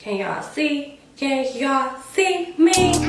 Can y'all see? Can y'all see me?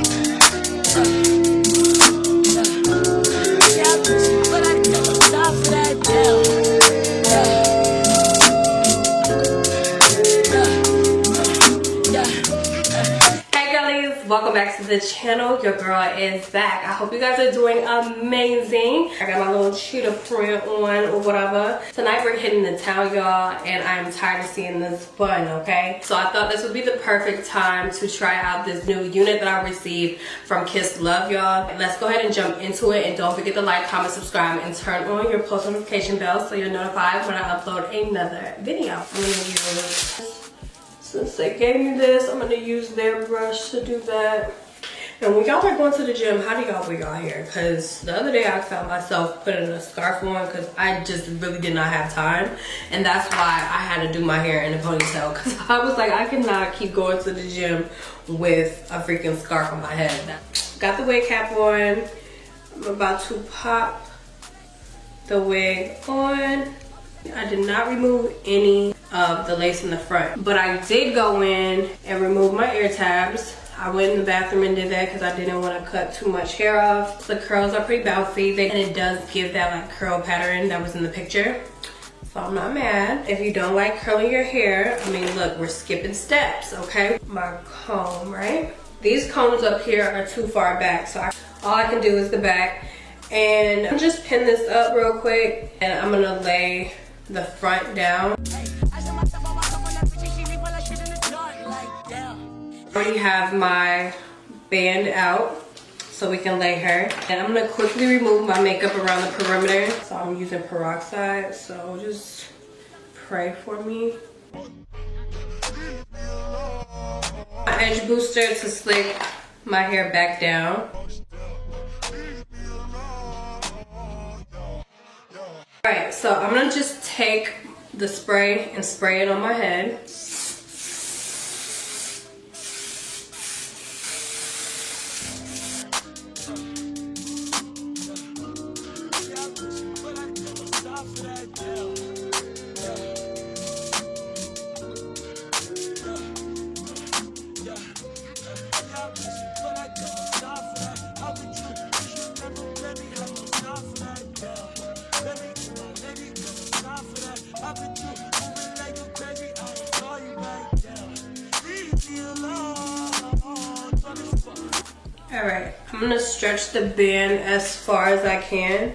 Welcome back to the channel. Your girl is back. I hope you guys are doing amazing. I got my little cheetah print on or whatever. Tonight we're hitting the town, y'all, and I'm tired of seeing this bun, okay? So I thought this would be the perfect time to try out this new unit that I received from Kisslove, y'all. Let's go ahead and jump into it, and don't forget to like, comment, subscribe, and turn on your post notification bell so you're notified when I upload another video. I'm gonna use, since they gave me this, I'm gonna use their brush to do that. And when y'all are going to the gym, how do y'all wear y'all hair? Because the other day I found myself putting a scarf on because I just really did not have time. And that's why I had to do my hair in a ponytail, because I was like, I cannot keep going to the gym with a freaking scarf on my head. Got the wig cap on. I'm about to pop the wig on. I did not remove any of the lace in the front, but I did go in and remove my ear tabs. I went in the bathroom and did that because I didn't want to cut too much hair off. The curls are pretty bouncy, and it does give that like curl pattern that was in the picture. So I'm not mad. If you don't like curling your hair, I mean, look, we're skipping steps, okay? My comb, right? These combs up here are too far back, so all I can do is the back. And I'm just pin this up real quick, and I'm gonna lay the front down. I already have my band out so we can lay her. And I'm gonna quickly remove my makeup around the perimeter. So I'm using peroxide, so just pray for me. My edge booster to slick my hair back down. Alright, so I'm gonna just take the spray and spray it on my head. Alright, I'm gonna stretch the band as far as I can.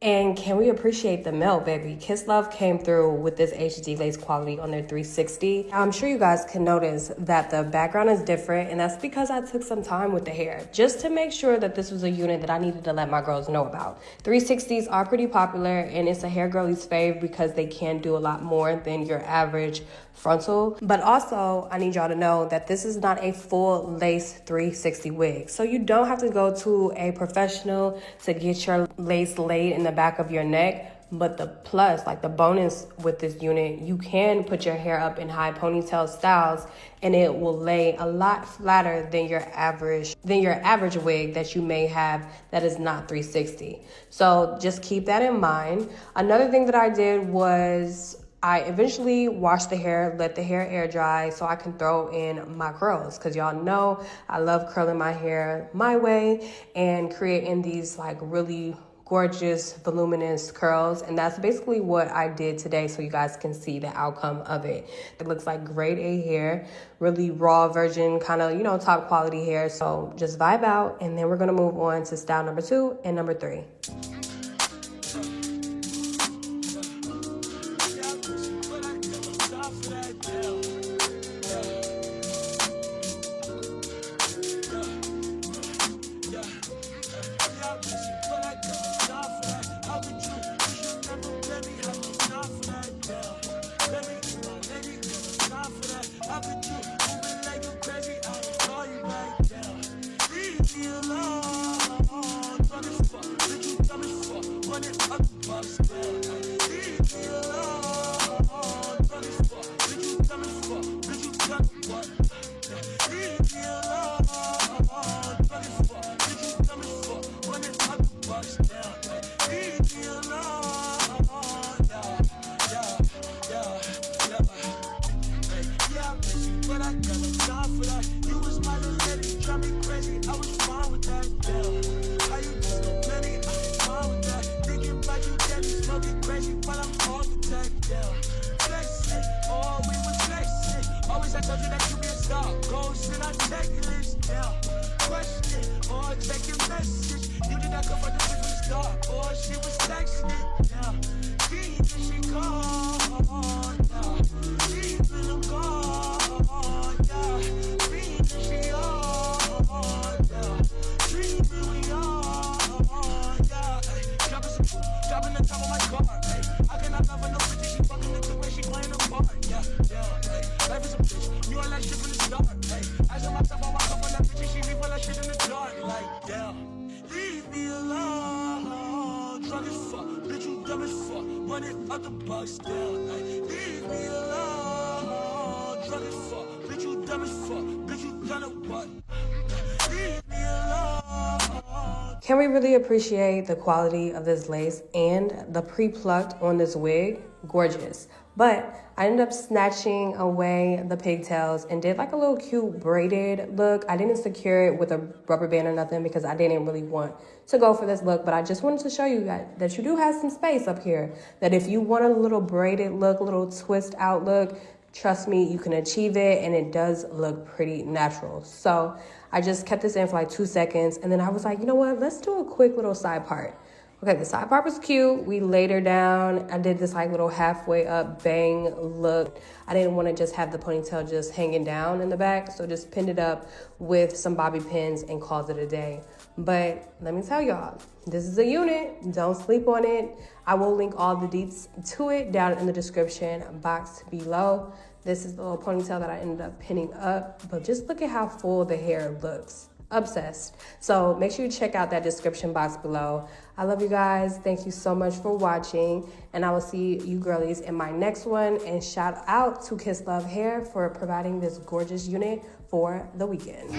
And can we appreciate the melt, baby? Kisslove came through with this HD lace quality on their 360. I'm sure you guys can notice that the background is different, and that's because I took some time with the hair just to make sure that this was a unit that I needed to let my girls know about. 360s are pretty popular, and it's a hair girlie's fave because they can do a lot more than your average frontal. But also, I need y'all to know that this is not a full lace 360 wig. So you don't have to go to a professional to get your lace laid in the back of your neck. But the plus, like the bonus with this unit, you can put your hair up in high ponytail styles and it will lay a lot flatter than your average wig that you may have that is not 360. So just keep that in mind. Another thing that I did was I eventually washed the hair, let the hair air dry so I can throw in my curls, because y'all know I love curling my hair my way and creating these like really gorgeous voluminous curls, and that's basically what I did today so you guys can see the outcome of it. It looks like grade A hair, really raw virgin kind of, you know, top quality hair. So just vibe out, and then we're gonna move on to style number 2 and number 3. baby, but I'm architect, yeah. Flexing, oh, we was flexing. Always I told you that you be a star. Goals in our checklist, yeah. Question, or check your message. You did not come for the shit from the start. Or she was texting, yeah. She gone, yeah. She feeling gone, yeah. She on, yeah. Dreaming we on, yeah. Dropping some food, dropping the top of my car, hey. I cannot love her no bitch, she fucking the way she playing the part, yeah, hey. Life is a bitch, you all that shit from the start, hey. Asking myself how I come on that bitch and she leave all that shit in the dark, like, damn. Leave me alone, drunk as fuck, bitch, you dumb as fuck, running out the box, down, hey. Leave me alone, drunk as fuck, bitch, you dumb as fuck, bitch, you done a what? Leave me alone. Can we really appreciate the quality of this lace and the pre-plucked on this wig? Gorgeous. But I ended up snatching away the pigtails and did like a little cute braided look. I didn't secure it with a rubber band or nothing because I didn't really want to go for this look. But I just wanted to show you guys that you do have some space up here. That if you want a little braided look, a little twist out look, trust me, you can achieve it, and it does look pretty natural. So I just kept this in for like 2 seconds, and then I was like, you know what, let's do a quick little side part. Okay, the side part was cute. We laid her down. I did this like little halfway up bang look. I didn't want to just have the ponytail just hanging down in the back, so just pinned it up with some bobby pins and called it a day. But let me tell y'all, this is a unit. Don't sleep on it. I will link all the deets to it down in the description box below. This is the little ponytail that I ended up pinning up, but just look at how full the hair looks. Obsessed. So make sure you check out that description box below. I love you guys. Thank you so much for watching, and I will see you girlies in my next one. And shout out to Kisslove Hair for providing this gorgeous unit for the weekend.